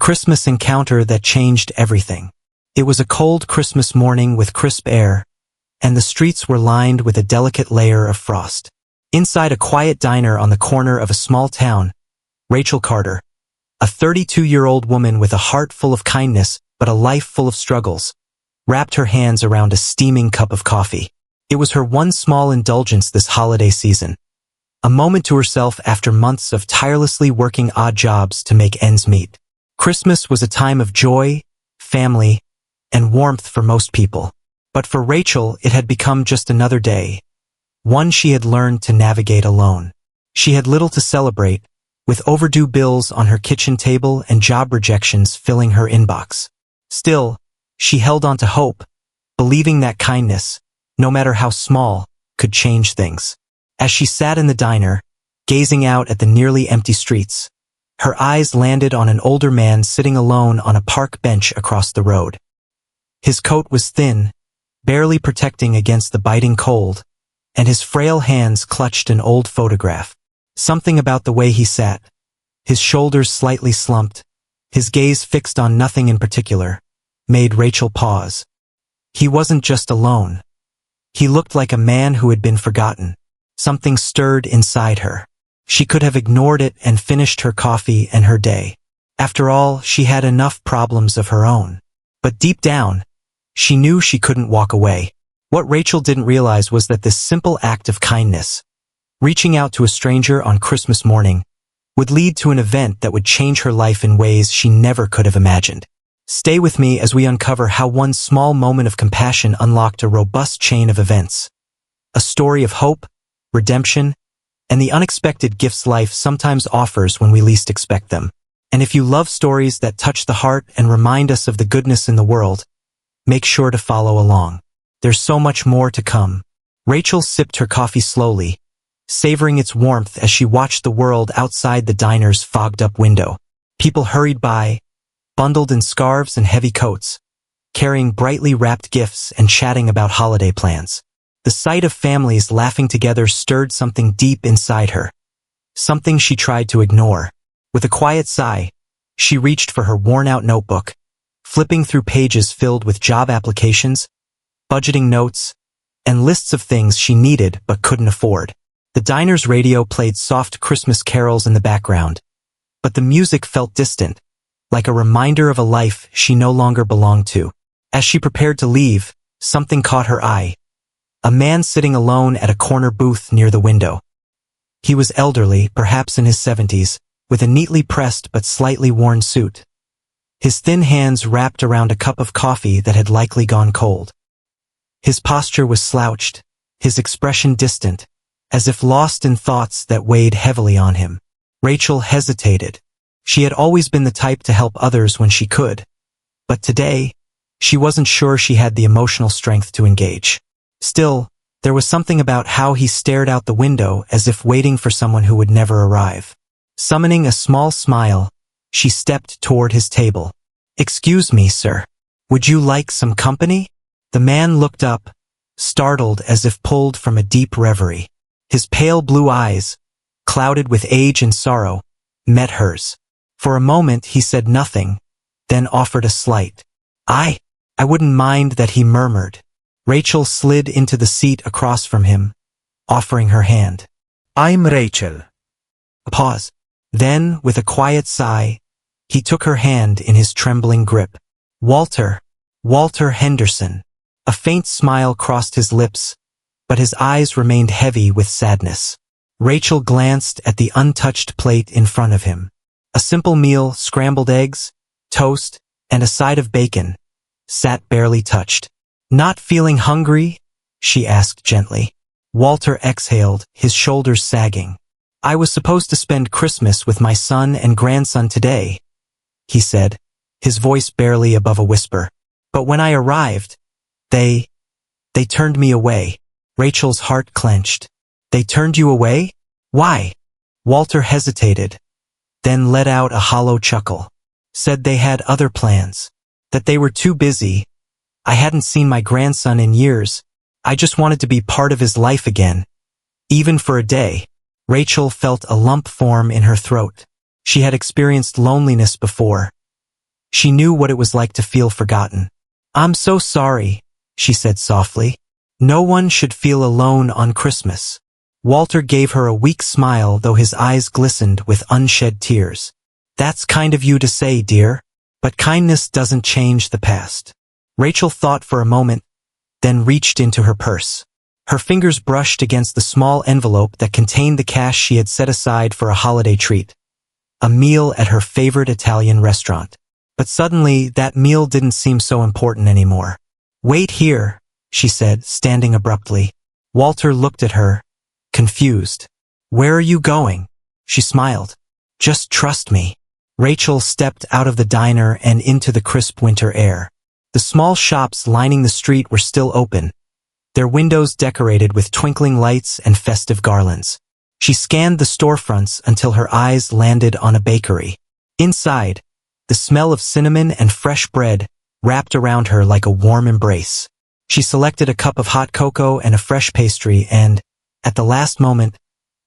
Christmas encounter that changed everything. It was a cold Christmas morning with crisp air, and the streets were lined with a delicate layer of frost. Inside a quiet diner on the corner of a small town, Rachel Carter, a 32-year-old woman with a heart full of kindness but a life full of struggles, wrapped her hands around a steaming cup of coffee. It was her one small indulgence this holiday season, a moment to herself after months of tirelessly working odd jobs to make ends meet. Christmas was a time of joy, family, and warmth for most people. But for Rachel, it had become just another day, one she had learned to navigate alone. She had little to celebrate, with overdue bills on her kitchen table and job rejections filling her inbox. Still, she held on to hope, believing that kindness, no matter how small, could change things. As she sat in the diner, gazing out at the nearly empty streets, her eyes landed on an older man sitting alone on a park bench across the road. His coat was thin, barely protecting against the biting cold, and his frail hands clutched an old photograph. Something about the way he sat, his shoulders slightly slumped, his gaze fixed on nothing in particular, made Rachel pause. He wasn't just alone. He looked like a man who had been forgotten. Something stirred inside her. She could have ignored it and finished her coffee and her day. After all, she had enough problems of her own. But deep down, she knew she couldn't walk away. What Rachel didn't realize was that this simple act of kindness, reaching out to a stranger on Christmas morning, would lead to an event that would change her life in ways she never could have imagined. Stay with me as we uncover how one small moment of compassion unlocked a robust chain of events. A story of hope, redemption, and the unexpected gifts life sometimes offers when we least expect them. And if you love stories that touch the heart and remind us of the goodness in the world, make sure to follow along. There's so much more to come. Rachel sipped her coffee slowly, savoring its warmth as she watched the world outside the diner's fogged-up window. People hurried by, bundled in scarves and heavy coats, carrying brightly wrapped gifts and chatting about holiday plans. The sight of families laughing together stirred something deep inside her, something she tried to ignore. With a quiet sigh, she reached for her worn-out notebook, flipping through pages filled with job applications, budgeting notes, and lists of things she needed but couldn't afford. The diner's radio played soft Christmas carols in the background, but the music felt distant, like a reminder of a life she no longer belonged to. As she prepared to leave, something caught her eye. A man sitting alone at a corner booth near the window. He was elderly, perhaps in his 70s, with a neatly pressed but slightly worn suit. His thin hands wrapped around a cup of coffee that had likely gone cold. His posture was slouched, his expression distant, as if lost in thoughts that weighed heavily on him. Rachel hesitated. She had always been the type to help others when she could, but today, she wasn't sure she had the emotional strength to engage. Still, there was something about how he stared out the window as if waiting for someone who would never arrive. Summoning a small smile, she stepped toward his table. "Excuse me, sir. Would you like some company?" The man looked up, startled as if pulled from a deep reverie. His pale blue eyes, clouded with age and sorrow, met hers. For a moment he said nothing, then offered a slight, I wouldn't mind that," he murmured. Rachel slid into the seat across from him, offering her hand. "I'm Rachel." A pause. Then, with a quiet sigh, he took her hand in his trembling grip. Walter Henderson." A faint smile crossed his lips, but his eyes remained heavy with sadness. Rachel glanced at the untouched plate in front of him. A simple meal, scrambled eggs, toast, and a side of bacon, sat barely touched. "Not feeling hungry?" she asked gently. Walter exhaled, his shoulders sagging. "I was supposed to spend Christmas with my son and grandson today," he said, his voice barely above a whisper. "But when I arrived, they turned me away." Rachel's heart clenched. "They turned you away? Why?" Walter hesitated, then let out a hollow chuckle. "Said they had other plans. That they were too busy. I hadn't seen my grandson in years. I just wanted to be part of his life again. Even for a day." Rachel felt a lump form in her throat. She had experienced loneliness before, She knew what it was like to feel forgotten. "I'm so sorry," she said softly. "No one should feel alone on Christmas." Walter gave her a weak smile, though his eyes glistened with unshed tears. "That's kind of you to say, dear. But kindness doesn't change the past." Rachel thought for a moment, then reached into her purse. Her fingers brushed against the small envelope that contained the cash she had set aside for a holiday treat. A meal at her favorite Italian restaurant. But suddenly, that meal didn't seem so important anymore. "Wait here," she said, standing abruptly. Walter looked at her, confused. "Where are you going?" She smiled. "Just trust me." Rachel stepped out of the diner and into the crisp winter air. The small shops lining the street were still open, their windows decorated with twinkling lights and festive garlands. She scanned the storefronts until her eyes landed on a bakery. Inside, the smell of cinnamon and fresh bread wrapped around her like a warm embrace. She selected a cup of hot cocoa and a fresh pastry and, at the last moment,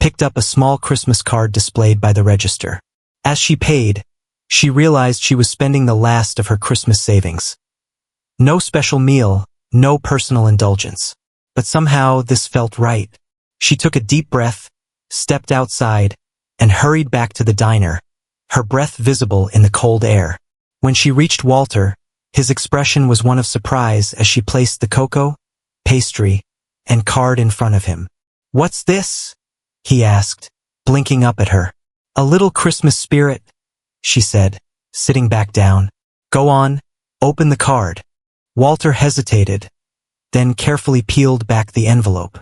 picked up a small Christmas card displayed by the register. As she paid, she realized she was spending the last of her Christmas savings. No special meal, no personal indulgence. But somehow this felt right. She took a deep breath, stepped outside, and hurried back to the diner, her breath visible in the cold air. When she reached Walter, his expression was one of surprise as she placed the cocoa, pastry, and card in front of him. "What's this?" he asked, blinking up at her. "A little Christmas spirit," she said, sitting back down. "Go on, open the card." Walter hesitated, then carefully peeled back the envelope.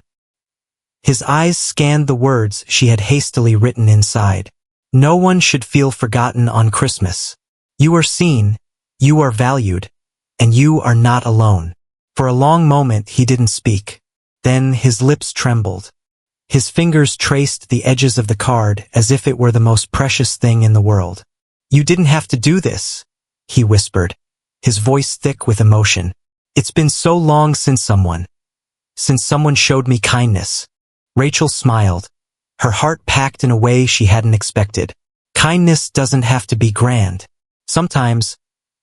His eyes scanned the words she had hastily written inside. "No one should feel forgotten on Christmas. You are seen, you are valued, and you are not alone." For a long moment he didn't speak. Then his lips trembled. His fingers traced the edges of the card as if it were the most precious thing in the world. "You didn't have to do this," he whispered, his voice thick with emotion. "It's been so long since someone showed me kindness." Rachel smiled, her heart packed in a way she hadn't expected. Kindness doesn't have to be grand. Sometimes,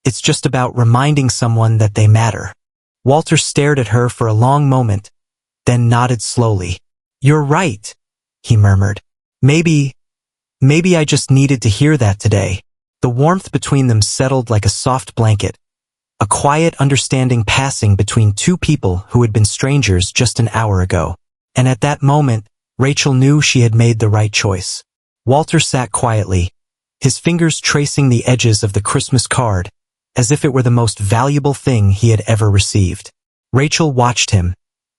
it's just about reminding someone that they matter. Walter stared at her for a long moment, then nodded slowly. "You're right," he murmured. Maybe I just needed to hear that today." The warmth between them settled like a soft blanket, a quiet understanding passing between two people who had been strangers just an hour ago. And at that moment, Rachel knew she had made the right choice. Walter sat quietly, his fingers tracing the edges of the Christmas card, as if it were the most valuable thing he had ever received. Rachel watched him,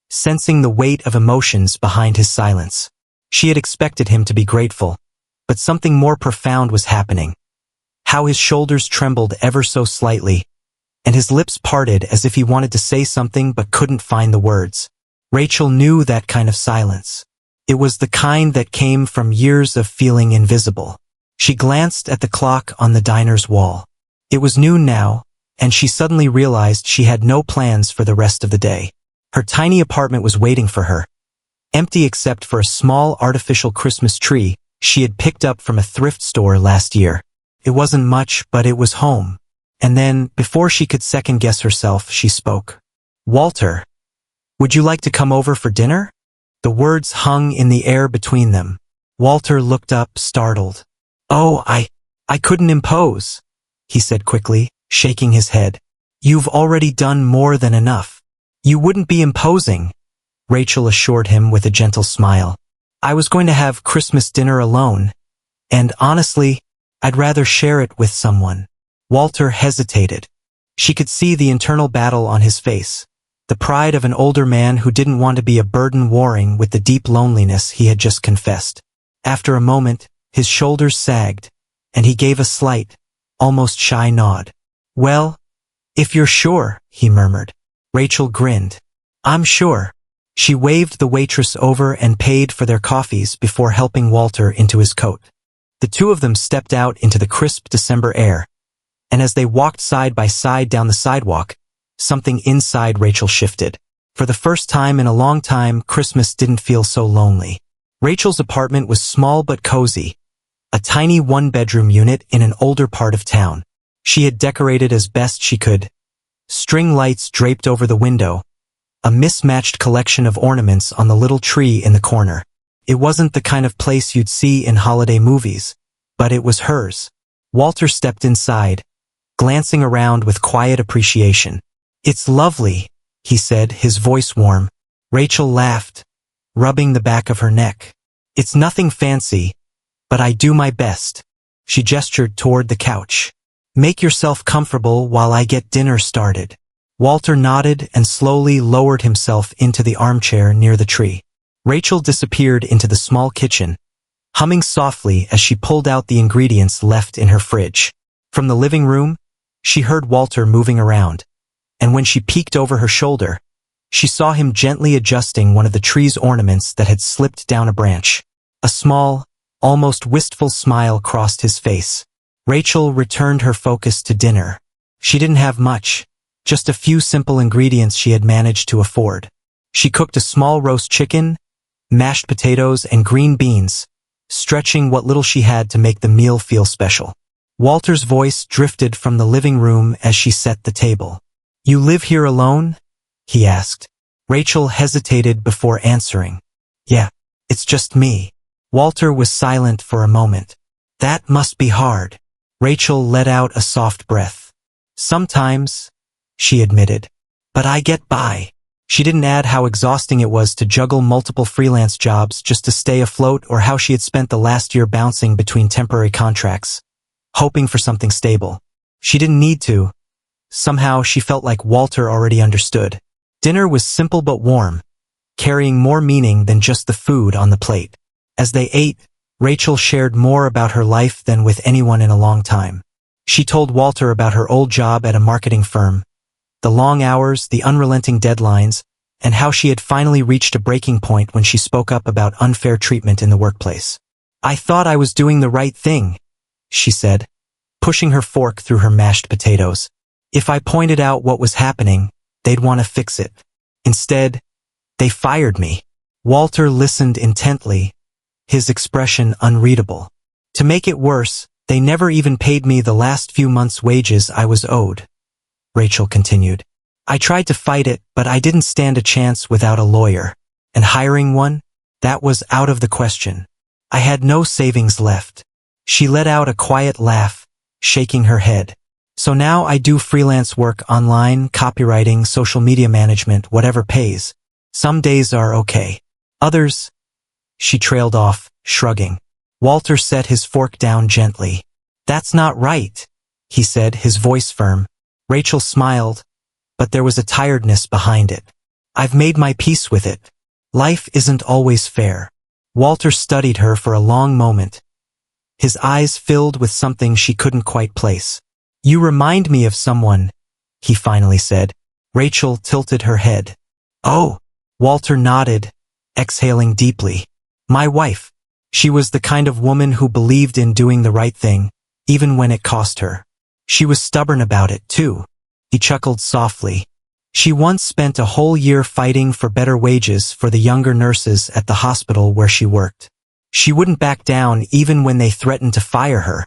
sensing the weight of emotions behind his silence. She had expected him to be grateful, but something more profound was happening. How his shoulders trembled ever so slightly, and his lips parted as if he wanted to say something but couldn't find the words. Rachel knew that kind of silence. It was the kind that came from years of feeling invisible. She glanced at the clock on the diner's wall. It was noon now, and she suddenly realized she had no plans for the rest of the day. Her tiny apartment was waiting for her, empty except for a small artificial Christmas tree she had picked up from a thrift store last year. It wasn't much, but it was home. And then, before she could second-guess herself, she spoke. "Walter, would you like to come over for dinner?" The words hung in the air between them. Walter looked up, startled. "Oh, I couldn't impose," he said quickly, shaking his head. "You've already done more than enough." "You wouldn't be imposing," Rachel assured him with a gentle smile. "I was going to have Christmas dinner alone, and honestly, I'd rather share it with someone." Walter hesitated. She could see the internal battle on his face, the pride of an older man who didn't want to be a burden warring with the deep loneliness he had just confessed. After a moment, his shoulders sagged, and he gave a slight, almost shy nod. "Well, if you're sure," he murmured. Rachel grinned. "I'm sure." She waved the waitress over and paid for their coffees before helping Walter into his coat. The two of them stepped out into the crisp December air, and as they walked side by side down the sidewalk, something inside Rachel shifted. For the first time in a long time, Christmas didn't feel so lonely. Rachel's apartment was small but cozy, a tiny one-bedroom unit in an older part of town. She had decorated as best she could. String lights draped over the window, a mismatched collection of ornaments on the little tree in the corner. It wasn't the kind of place you'd see in holiday movies, but it was hers. Walter stepped inside, glancing around with quiet appreciation. "It's lovely," he said, his voice warm. Rachel laughed, rubbing the back of her neck. "It's nothing fancy, but I do my best." She gestured toward the couch. "Make yourself comfortable while I get dinner started." Walter nodded and slowly lowered himself into the armchair near the tree. Rachel disappeared into the small kitchen, humming softly as she pulled out the ingredients left in her fridge. From the living room, she heard Walter moving around, and when she peeked over her shoulder, she saw him gently adjusting one of the tree's ornaments that had slipped down a branch. A small, almost wistful smile crossed his face. Rachel returned her focus to dinner. She didn't have much, just a few simple ingredients she had managed to afford. She cooked a small roast chicken, mashed potatoes, and green beans, stretching what little she had to make the meal feel special. Walter's voice drifted from the living room as she set the table. "You live here alone?" he asked. Rachel hesitated before answering. "Yeah, it's just me." Walter was silent for a moment. "That must be hard." Rachel let out a soft breath. "Sometimes," she admitted, "but I get by." She didn't add how exhausting it was to juggle multiple freelance jobs just to stay afloat, or how she had spent the last year bouncing between temporary contracts, hoping for something stable. She didn't need to. Somehow she felt like Walter already understood. Dinner was simple but warm, carrying more meaning than just the food on the plate. As they ate, Rachel shared more about her life than with anyone in a long time. She told Walter about her old job at a marketing firm, the long hours, the unrelenting deadlines, and how she had finally reached a breaking point when she spoke up about unfair treatment in the workplace. "I thought I was doing the right thing," she said, pushing her fork through her mashed potatoes. "If I pointed out what was happening, they'd want to fix it. Instead, they fired me." Walter listened intently, his expression unreadable. "To make it worse, they never even paid me the last few months' wages I was owed," Rachel continued. "I tried to fight it, but I didn't stand a chance without a lawyer. And hiring one? That was out of the question. I had no savings left." She let out a quiet laugh, shaking her head. "So now I do freelance work online, copywriting, social media management, whatever pays. Some days are okay. Others..." She trailed off, shrugging. Walter set his fork down gently. "That's not right," he said, his voice firm. Rachel smiled, but there was a tiredness behind it. "I've made my peace with it. Life isn't always fair." Walter studied her for a long moment, his eyes filled with something she couldn't quite place. "You remind me of someone," he finally said. Rachel tilted her head. "Oh," Walter nodded, exhaling deeply. "My wife. She was the kind of woman who believed in doing the right thing, even when it cost her. She was stubborn about it, too." He chuckled softly. "She once spent a whole year fighting for better wages for the younger nurses at the hospital where she worked. She wouldn't back down even when they threatened to fire her."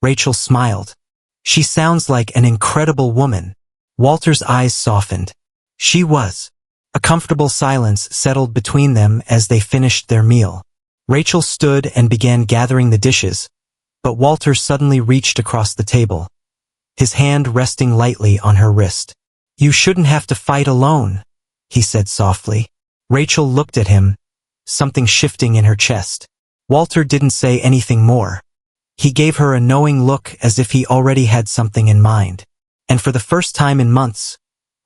Rachel smiled. "She sounds like an incredible woman." Walter's eyes softened. She was. A comfortable silence settled between them as they finished their meal. Rachel stood and began gathering the dishes, but Walter suddenly reached across the table, his hand resting lightly on her wrist. "You shouldn't have to fight alone," he said softly. Rachel looked at him, something shifting in her chest. Walter didn't say anything more. He gave her a knowing look as if he already had something in mind. And for the first time in months,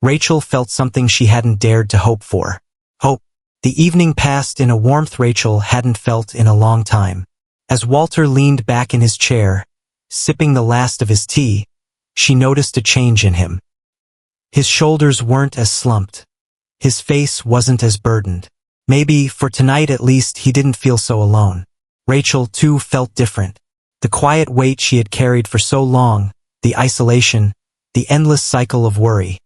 Rachel felt something she hadn't dared to hope for. Hope. The evening passed in a warmth Rachel hadn't felt in a long time. As Walter leaned back in his chair, sipping the last of his tea, she noticed a change in him. His shoulders weren't as slumped. His face wasn't as burdened. Maybe, for tonight at least, he didn't feel so alone. Rachel, too, felt different. The quiet weight she had carried for so long, the isolation, the endless cycle of worry,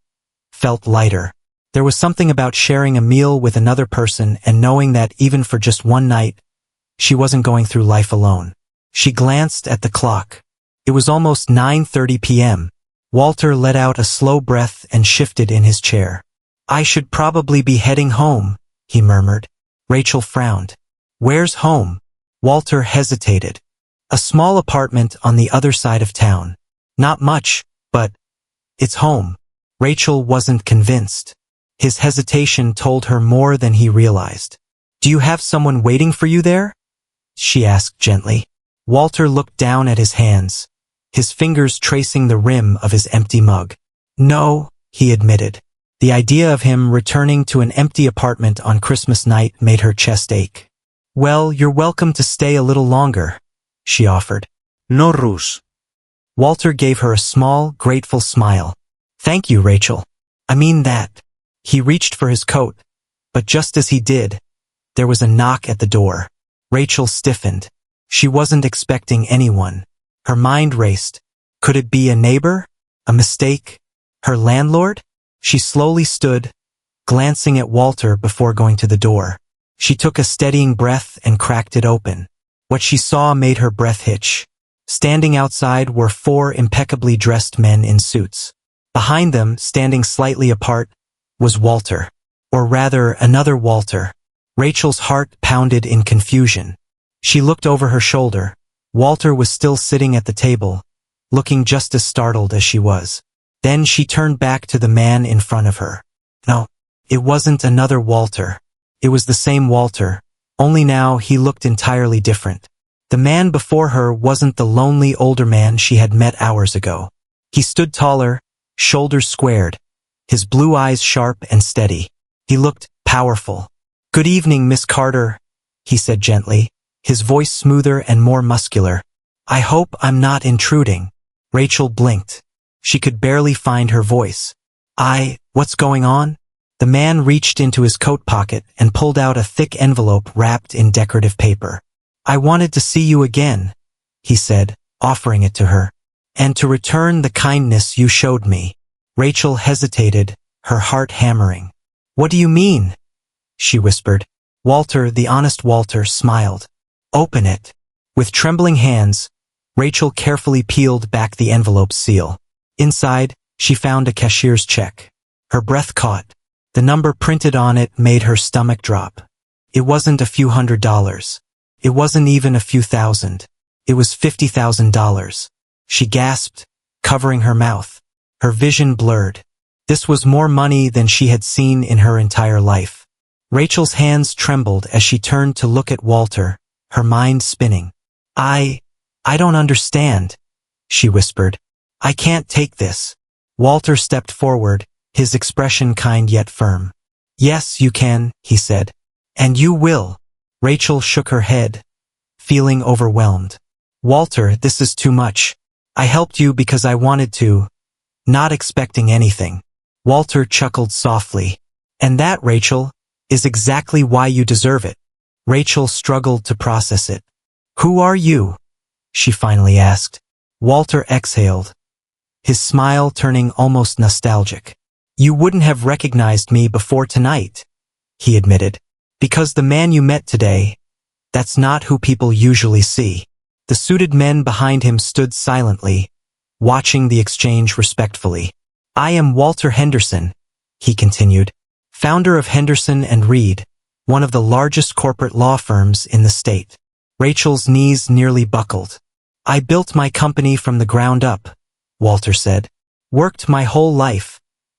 felt lighter. There was something about sharing a meal with another person and knowing that even for just one night, she wasn't going through life alone. She glanced at the clock. It was almost 9:30 p.m. Walter let out a slow breath and shifted in his chair. I should probably be heading home, he murmured. Rachel frowned. Where's home? Walter hesitated. A small apartment on the other side of town. Not much, but it's home. Rachel wasn't convinced. His hesitation told her more than he realized. Do you have someone waiting for you there? She asked gently. Walter looked down at his hands, his fingers tracing the rim of his empty mug. No, he admitted. The idea of him returning to an empty apartment on Christmas night made her chest ache. Well, you're welcome to stay a little longer, she offered. No rush. Walter gave her a small, grateful smile. Thank you, Rachel. I mean that. He reached for his coat, but just as he did, there was a knock at the door. Rachel stiffened. She wasn't expecting anyone. Her mind raced. Could it be a neighbor? A mistake? Her landlord? She slowly stood, glancing at Walter before going to the door. She took a steadying breath and cracked it open. What she saw made her breath hitch. Standing outside were 4 impeccably dressed men in suits. Behind them, standing slightly apart, was Walter. Or rather, another Walter. Rachel's heart pounded in confusion. She looked over her shoulder. Walter was still sitting at the table, looking just as startled as she was. Then she turned back to the man in front of her. No, it wasn't another Walter. It was the same Walter, only now he looked entirely different. The man before her wasn't the lonely older man she had met hours ago. He stood taller, shoulders squared, his blue eyes sharp and steady. He looked powerful. Good evening, Miss Carter, he said gently, his voice smoother and more muscular. I hope I'm not intruding. Rachel blinked. She could barely find her voice. What's going on? The man reached into his coat pocket and pulled out a thick envelope wrapped in decorative paper. I wanted to see you again, he said, offering it to her, and to return the kindness you showed me. Rachel hesitated, her heart hammering. What do you mean? She whispered. Walter, the honest Walter, smiled. Open it. With trembling hands, Rachel carefully peeled back the envelope's seal. Inside, she found a cashier's check. Her breath caught. The number printed on it made her stomach drop. It wasn't a few $100s. It wasn't even a few thousand. It was $50,000. She gasped, covering her mouth. Her vision blurred. This was more money than she had seen in her entire life. Rachel's hands trembled as she turned to look at Walter, her mind spinning. I don't understand, she whispered. I can't take this. Walter stepped forward, his expression kind yet firm. Yes, you can, he said. And you will. Rachel shook her head, feeling overwhelmed. Walter, this is too much. I helped you because I wanted to, not expecting anything. Walter chuckled softly. And that, Rachel, is exactly why you deserve it. Rachel struggled to process it. Who are you? She finally asked. Walter exhaled, his smile turning almost nostalgic. You wouldn't have recognized me before tonight, he admitted. Because the man you met today, that's not who people usually see. The suited men behind him stood silently, watching the exchange respectfully. I am Walter Henderson, he continued, founder of Henderson and Reed, one of the largest corporate law firms in the state. Rachel's knees nearly buckled. I built my company from the ground up, Walter said. Worked my whole life.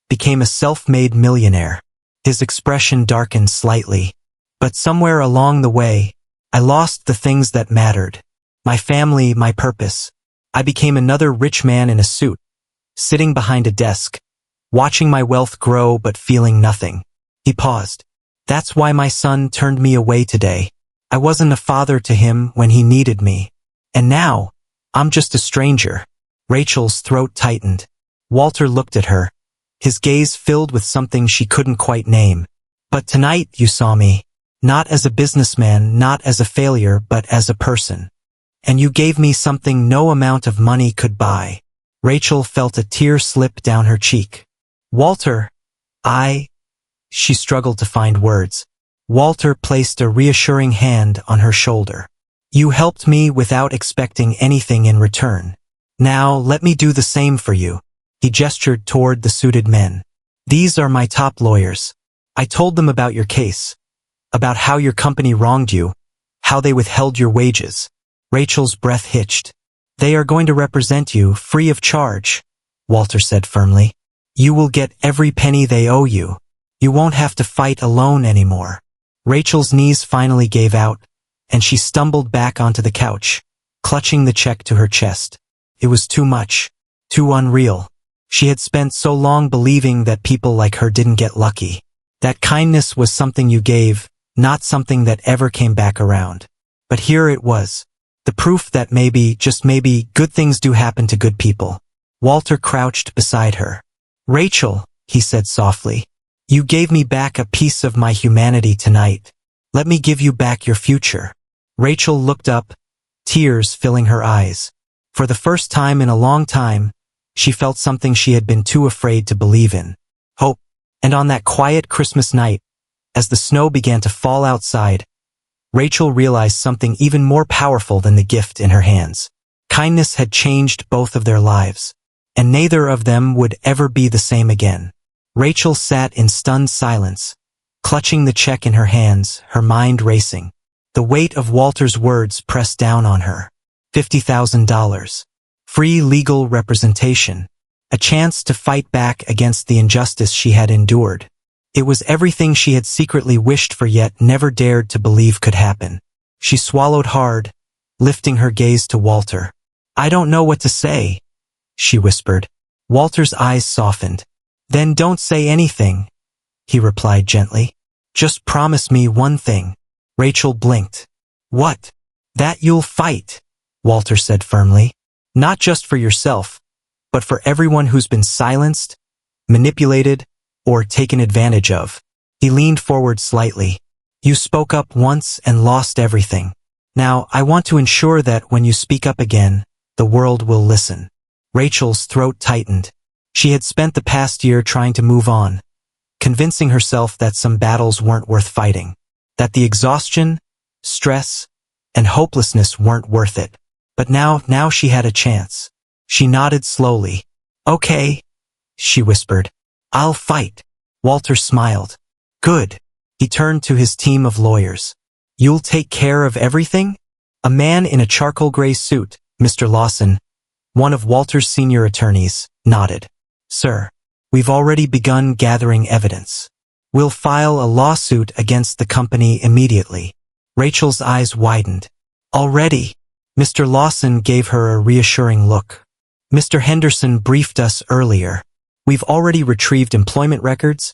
Became a self-made millionaire. His expression darkened slightly. But somewhere along the way, I lost the things that mattered. My family, my purpose. I became another rich man in a suit, sitting behind a desk, watching my wealth grow but feeling nothing. He paused. That's why my son turned me away today. I wasn't a father to him when he needed me. And now, I'm just a stranger. Rachel's throat tightened. Walter looked at her, his gaze filled with something she couldn't quite name. But tonight you saw me, not as a businessman, not as a failure, but as a person. And you gave me something no amount of money could buy. Rachel felt a tear slip down her cheek. Walter, she struggled to find words. Walter placed a reassuring hand on her shoulder. You helped me without expecting anything in return. Now, let me do the same for you. He gestured toward the suited men. These are my top lawyers. I told them about your case, about how your company wronged you, how they withheld your wages. Rachel's breath hitched. They are going to represent you free of charge, Walter said firmly. You will get every penny they owe you. You won't have to fight alone anymore. Rachel's knees finally gave out, and she stumbled back onto the couch, clutching the check to her chest. It was too much, too unreal. She had spent so long believing that people like her didn't get lucky. That kindness was something you gave, not something that ever came back around. But here it was. The proof that maybe, just maybe, good things do happen to good people. Walter crouched beside her. Rachel, he said softly, you gave me back a piece of my humanity tonight. Let me give you back your future. Rachel looked up, tears filling her eyes. For the first time in a long time, she felt something she had been too afraid to believe in. Hope. And on that quiet Christmas night, as the snow began to fall outside, Rachel realized something even more powerful than the gift in her hands. Kindness had changed both of their lives, and neither of them would ever be the same again. Rachel sat in stunned silence, clutching the check in her hands, her mind racing. The weight of Walter's words pressed down on her. $50,000. Free legal representation. A chance to fight back against the injustice she had endured. It was everything she had secretly wished for yet never dared to believe could happen. She swallowed hard, lifting her gaze to Walter. I don't know what to say, she whispered. Walter's eyes softened. Then don't say anything, he replied gently. Just promise me one thing. Rachel blinked. What? That you'll fight, Walter said firmly. Not just for yourself, but for everyone who's been silenced, manipulated, or taken advantage of. He leaned forward slightly. You spoke up once and lost everything. Now, I want to ensure that when you speak up again, the world will listen. Rachel's throat tightened. She had spent the past year trying to move on, convincing herself that some battles weren't worth fighting, that the exhaustion, stress, and hopelessness weren't worth it. But now she had a chance. She nodded slowly. Okay, she whispered. I'll fight. Walter smiled. Good. He turned to his team of lawyers. You'll take care of everything? A man in a charcoal gray suit, Mr. Lawson, one of Walter's senior attorneys, nodded. Sir, we've already begun gathering evidence. We'll file a lawsuit against the company immediately. Rachel's eyes widened. Already? Mr. Lawson gave her a reassuring look. Mr. Henderson briefed us earlier. We've already retrieved employment records,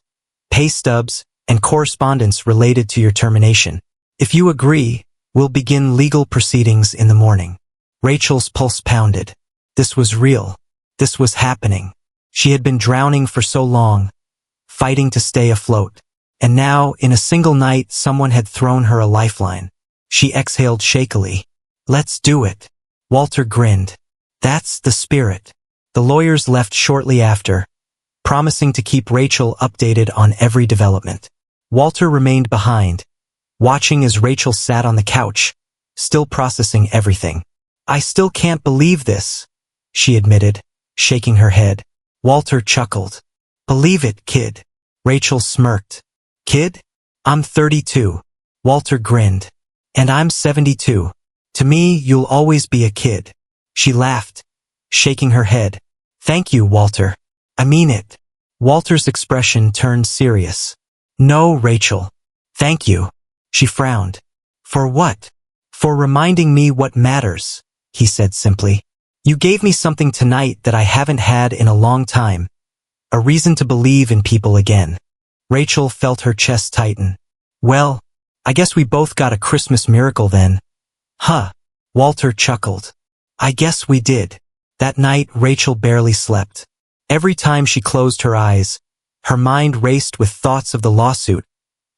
pay stubs, and correspondence related to your termination. If you agree, we'll begin legal proceedings in the morning. Rachel's pulse pounded. This was real. This was happening. She had been drowning for so long, fighting to stay afloat. And now, in a single night, someone had thrown her a lifeline. She exhaled shakily. Let's do it. Walter grinned. That's the spirit. The lawyers left shortly after, promising to keep Rachel updated on every development. Walter remained behind, watching as Rachel sat on the couch, still processing everything. I still can't believe this, she admitted, shaking her head. Walter chuckled. Believe it, kid. Rachel smirked. Kid? I'm 32. Walter grinned. And I'm 72. To me, you'll always be a kid. She laughed, shaking her head. Thank you, Walter. I mean it. Walter's expression turned serious. No, Rachel. Thank you. She frowned. For what? For reminding me what matters, he said simply. You gave me something tonight that I haven't had in a long time. A reason to believe in people again. Rachel felt her chest tighten. Well, I guess we both got a Christmas miracle then. Huh. Walter chuckled. I guess we did. That night, Rachel barely slept. Every time she closed her eyes, her mind raced with thoughts of the lawsuit,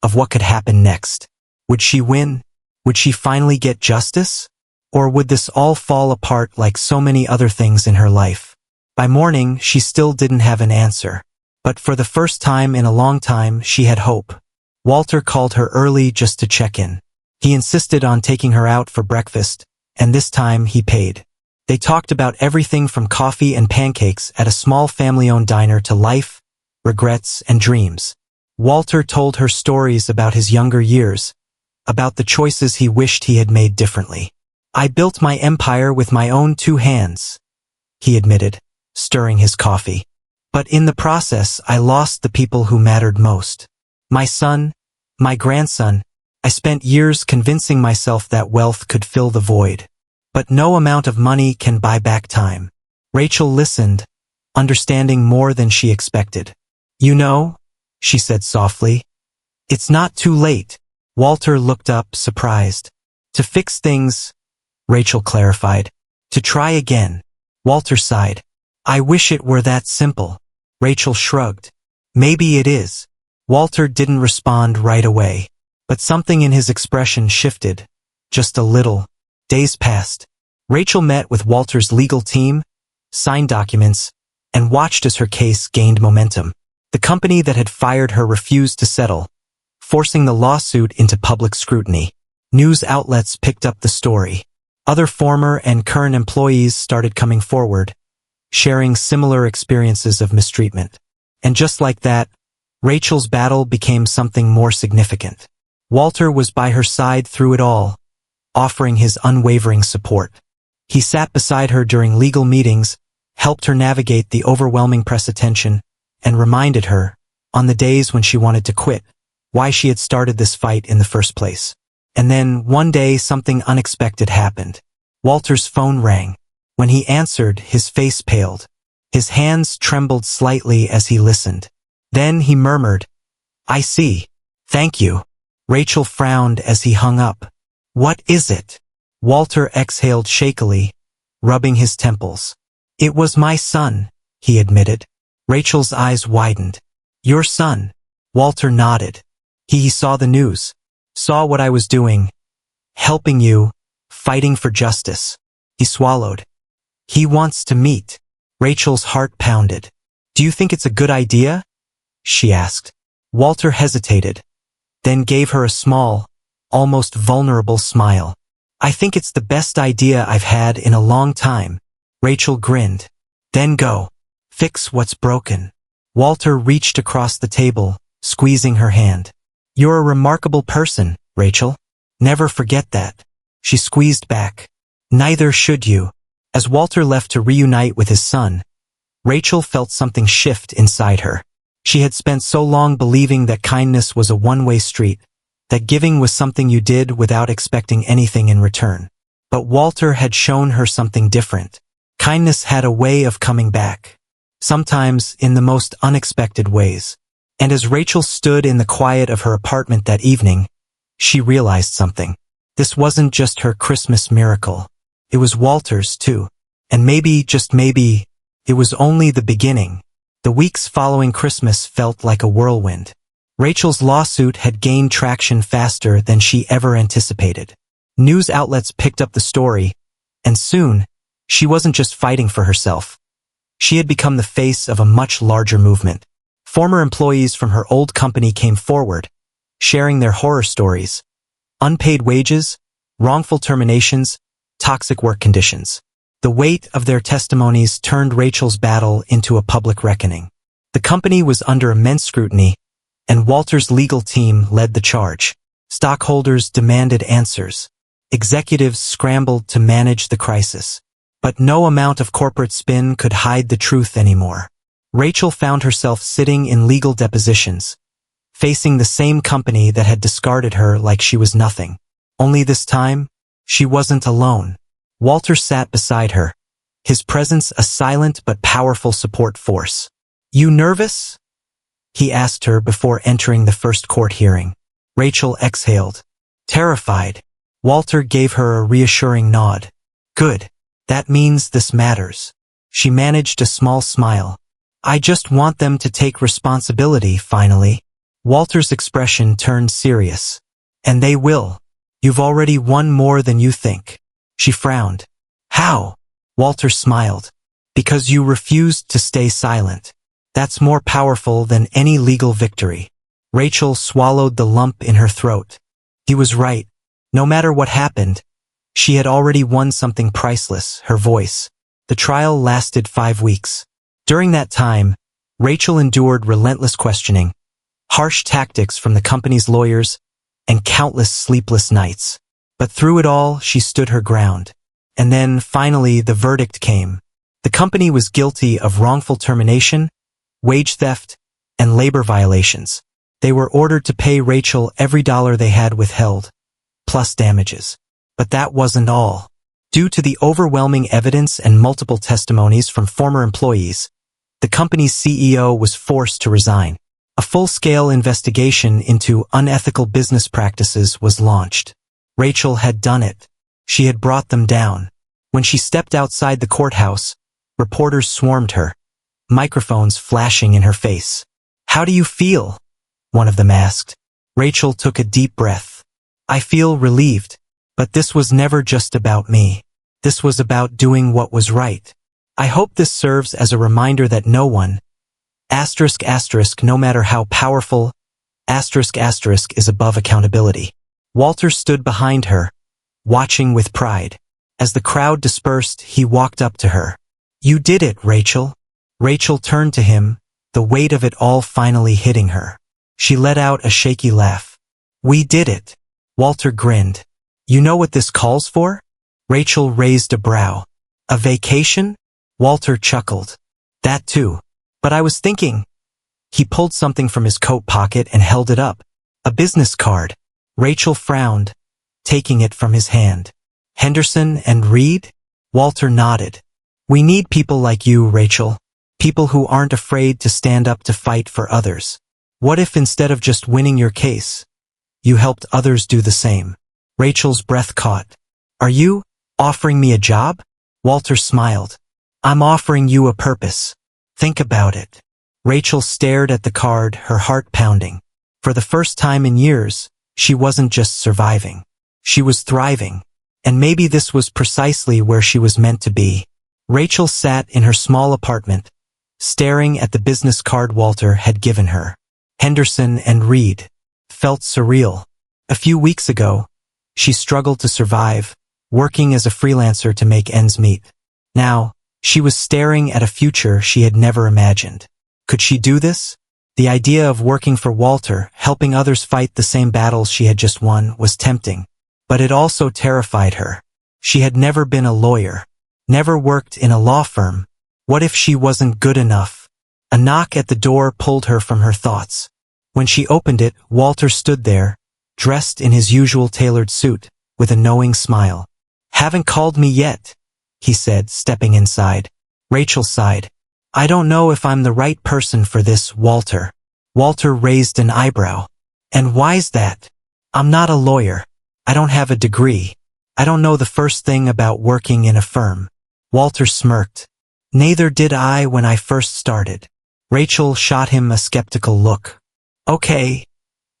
of what could happen next. Would she win? Would she finally get justice? Or would this all fall apart like so many other things in her life? By morning, she still didn't have an answer. But for the first time in a long time, she had hope. Walter called her early just to check in. He insisted on taking her out for breakfast, and this time he paid. They talked about everything from coffee and pancakes at a small family-owned diner to life, regrets, and dreams. Walter told her stories about his younger years, about the choices he wished he had made differently. "I built my empire with my own 2 hands," he admitted, stirring his coffee. "But in the process, I lost the people who mattered most. My son, my grandson. I spent years convincing myself that wealth could fill the void. But no amount of money can buy back time." Rachel listened, understanding more than she expected. "You know," she said softly, "it's not too late." Walter looked up, surprised. "To fix things," Rachel clarified. "To try again." Walter sighed. "I wish it were that simple." Rachel shrugged. "Maybe it is." Walter didn't respond right away, but something in his expression shifted, just a little. Days passed. Rachel met with Walter's legal team, signed documents, and watched as her case gained momentum. The company that had fired her refused to settle, forcing the lawsuit into public scrutiny. News outlets picked up the story. Other former and current employees started coming forward, sharing similar experiences of mistreatment. And just like that, Rachel's battle became something more significant. Walter was by her side through it all, offering his unwavering support. He sat beside her during legal meetings, helped her navigate the overwhelming press attention, and reminded her, on the days when she wanted to quit, why she had started this fight in the first place. And then, one day, something unexpected happened. Walter's phone rang. When he answered, his face paled. His hands trembled slightly as he listened. Then he murmured, "I see. Thank you." Rachel frowned as he hung up. "What is it?" Walter exhaled shakily, rubbing his temples. "It was my son," he admitted. Rachel's eyes widened. "Your son?" Walter nodded. He saw the news, saw what I was doing, helping you, fighting for justice." He swallowed. "He wants to meet." Rachel's heart pounded. "Do you think it's a good idea?" she asked. Walter hesitated, then gave her a small, almost vulnerable smile. "I think it's the best idea I've had in a long time." Rachel grinned. "Then go. Fix what's broken." Walter reached across the table, squeezing her hand. "You're a remarkable person, Rachel. Never forget that." She squeezed back. "Neither should you." As Walter left to reunite with his son, Rachel felt something shift inside her. She had spent so long believing that kindness was a one-way street, that giving was something you did without expecting anything in return. But Walter had shown her something different. Kindness had a way of coming back, sometimes in the most unexpected ways. And as Rachel stood in the quiet of her apartment that evening, she realized something. This wasn't just her Christmas miracle. It was Walter's too. And maybe, just maybe, it was only the beginning. The weeks following Christmas felt like a whirlwind. Rachel's lawsuit had gained traction faster than she ever anticipated. News outlets picked up the story, and soon, she wasn't just fighting for herself. She had become the face of a much larger movement. Former employees from her old company came forward, sharing their horror stories. Unpaid wages, wrongful terminations, toxic work conditions. The weight of their testimonies turned Rachel's battle into a public reckoning. The company was under immense scrutiny, and Walter's legal team led the charge. Stockholders demanded answers. Executives scrambled to manage the crisis. But no amount of corporate spin could hide the truth anymore. Rachel found herself sitting in legal depositions, facing the same company that had discarded her like she was nothing. Only this time, she wasn't alone. Walter sat beside her, his presence a silent but powerful support force. "You nervous?" he asked her before entering the first court hearing. Rachel exhaled. Terrified. Walter gave her a reassuring nod. "Good. That means this matters." She managed a small smile. "I just want them to take responsibility, finally." Walter's expression turned serious. "And they will. You've already won more than you think." She frowned. "How?" Walter smiled. "Because you refused to stay silent. That's more powerful than any legal victory." Rachel swallowed the lump in her throat. He was right. No matter what happened, She had already won something priceless, her voice. The trial lasted 5 weeks. During that time, Rachel endured relentless questioning, harsh tactics from the company's lawyers, and countless sleepless nights. But through it all, she stood her ground. And then, finally, the verdict came. The company was guilty of wrongful termination, wage theft, and labor violations. They were ordered to pay Rachel every dollar they had withheld, plus damages. But that wasn't all. Due to the overwhelming evidence and multiple testimonies from former employees, the company's CEO was forced to resign. A full-scale investigation into unethical business practices was launched. Rachel had done it. She had brought them down. When she stepped outside the courthouse, reporters swarmed her, microphones flashing in her face. "How do you feel?" one of them asked. Rachel took a deep breath. "I feel relieved. But this was never just about me. This was about doing what was right. I hope this serves as a reminder that no one, no matter how powerful, is above accountability." Walter stood behind her, watching with pride. As the crowd dispersed, he walked up to her. "You did it, Rachel." Rachel turned to him, the weight of it all finally hitting her. She let out a shaky laugh. "We did it." Walter grinned. "You know what this calls for?" Rachel raised a brow. "A vacation?" Walter chuckled. "That too. But I was thinking." He pulled something from his coat pocket and held it up. A business card. Rachel frowned, taking it from his hand. "Henderson and Reed?" Walter nodded. "We need people like you, Rachel. People who aren't afraid to stand up to fight for others. What if instead of just winning your case, you helped others do the same?" Rachel's breath caught. "Are you offering me a job?" Walter smiled. "I'm offering you a purpose. Think about it." Rachel stared at the card, her heart pounding. For the first time in years, she wasn't just surviving. She was thriving. And maybe this was precisely where she was meant to be. Rachel sat in her small apartment, staring at the business card Walter had given her. Henderson and Reed. Felt surreal. A few weeks ago, she struggled to survive, working as a freelancer to make ends meet. Now, she was staring at a future she had never imagined. Could she do this? The idea of working for Walter, helping others fight the same battles she had just won, was tempting. But it also terrified her. She had never been a lawyer, never worked in a law firm. What if she wasn't good enough? A knock at the door pulled her from her thoughts. When she opened it, Walter stood there, dressed in his usual tailored suit, with a knowing smile. "Haven't called me yet," he said, stepping inside. Rachel sighed. "I don't know if I'm the right person for this, Walter." Walter raised an eyebrow. "And why's that?" "I'm not a lawyer. I don't have a degree. I don't know the first thing about working in a firm." Walter smirked. "Neither did I when I first started." Rachel shot him a skeptical look. "Okay,"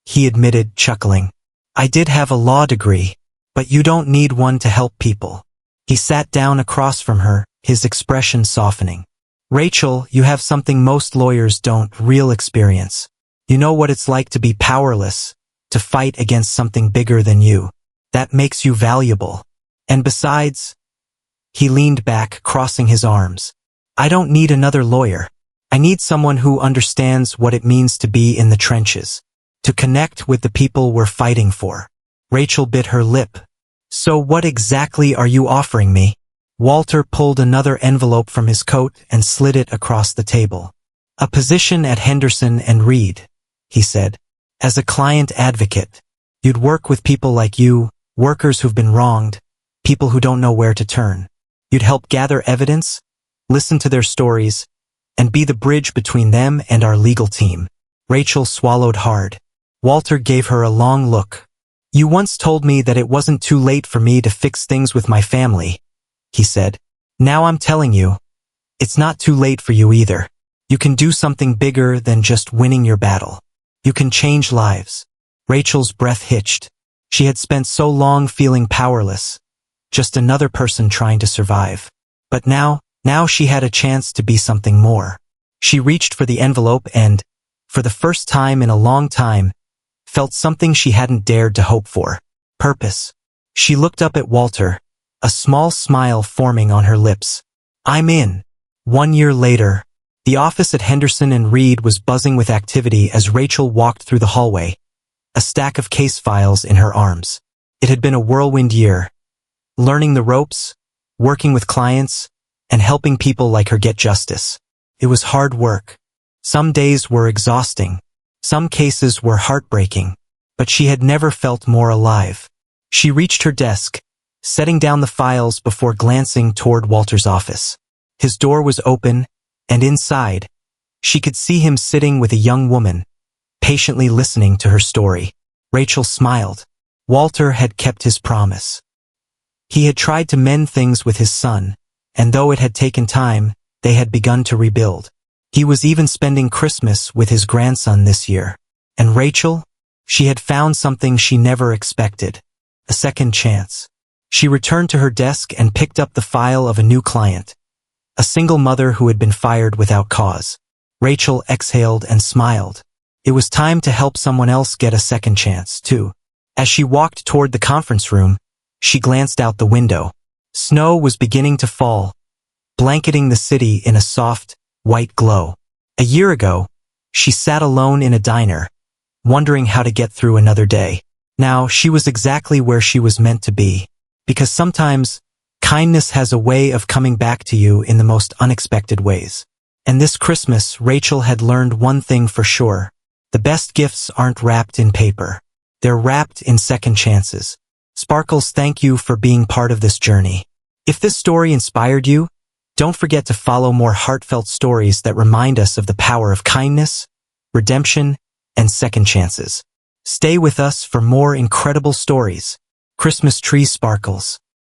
he admitted, chuckling. "I did have a law degree, but you don't need one to help people." He sat down across from her, his expression softening. "Rachel, you have something most lawyers don't, real experience. You know what it's like to be powerless, to fight against something bigger than you. That makes you valuable. And besides," he leaned back, crossing his arms, "I don't need another lawyer. I need someone who understands what it means to be in the trenches, to connect with the people we're fighting for." Rachel bit her lip. "So what exactly are you offering me?" Walter pulled another envelope from his coat and slid it across the table. "A position at Henderson and Reed," he said. "As a client advocate. You'd work with people like you, workers who've been wronged, people who don't know where to turn. You'd help gather evidence, listen to their stories, and be the bridge between them and our legal team." Rachel swallowed hard. Walter gave her a long look. "You once told me that it wasn't too late for me to fix things with my family," he said. "Now I'm telling you, it's not too late for you either. You can do something bigger than just winning your battle. You can change lives." Rachel's breath hitched. She had spent so long feeling powerless, just another person trying to survive. But now she had a chance to be something more. She reached for the envelope and, for the first time in a long time, felt something she hadn't dared to hope for. Purpose. She looked up at Walter, a small smile forming on her lips. I'm in. 1 year later, the office at Henderson and Reed was buzzing with activity as Rachel walked through the hallway, a stack of case files in her arms. It had been a whirlwind year, learning the ropes, working with clients, and helping people like her get justice. It was hard work. Some days were exhausting. Some cases were heartbreaking, but she had never felt more alive. She reached her desk, setting down the files before glancing toward Walter's office. His door was open, and inside, she could see him sitting with a young woman, patiently listening to her story. Rachel smiled. Walter had kept his promise. He had tried to mend things with his son, and though it had taken time, they had begun to rebuild. He was even spending Christmas with his grandson this year. And Rachel? She had found something she never expected. A second chance. She returned to her desk and picked up the file of a new client. A single mother who had been fired without cause. Rachel exhaled and smiled. It was time to help someone else get a second chance, too. As she walked toward the conference room, she glanced out the window. Snow was beginning to fall, blanketing the city in a soft, white glow. A year ago, she sat alone in a diner, wondering how to get through another day. Now, she was exactly where she was meant to be. Because sometimes, kindness has a way of coming back to you in the most unexpected ways. And this Christmas, Rachel had learned one thing for sure. The best gifts aren't wrapped in paper. They're wrapped in second chances. Sparkles, thank you for being part of this journey. If this story inspired you, don't forget to follow more heartfelt stories that remind us of the power of kindness, redemption, and second chances. Stay with us for more incredible stories. Christmas Tree Sparkles.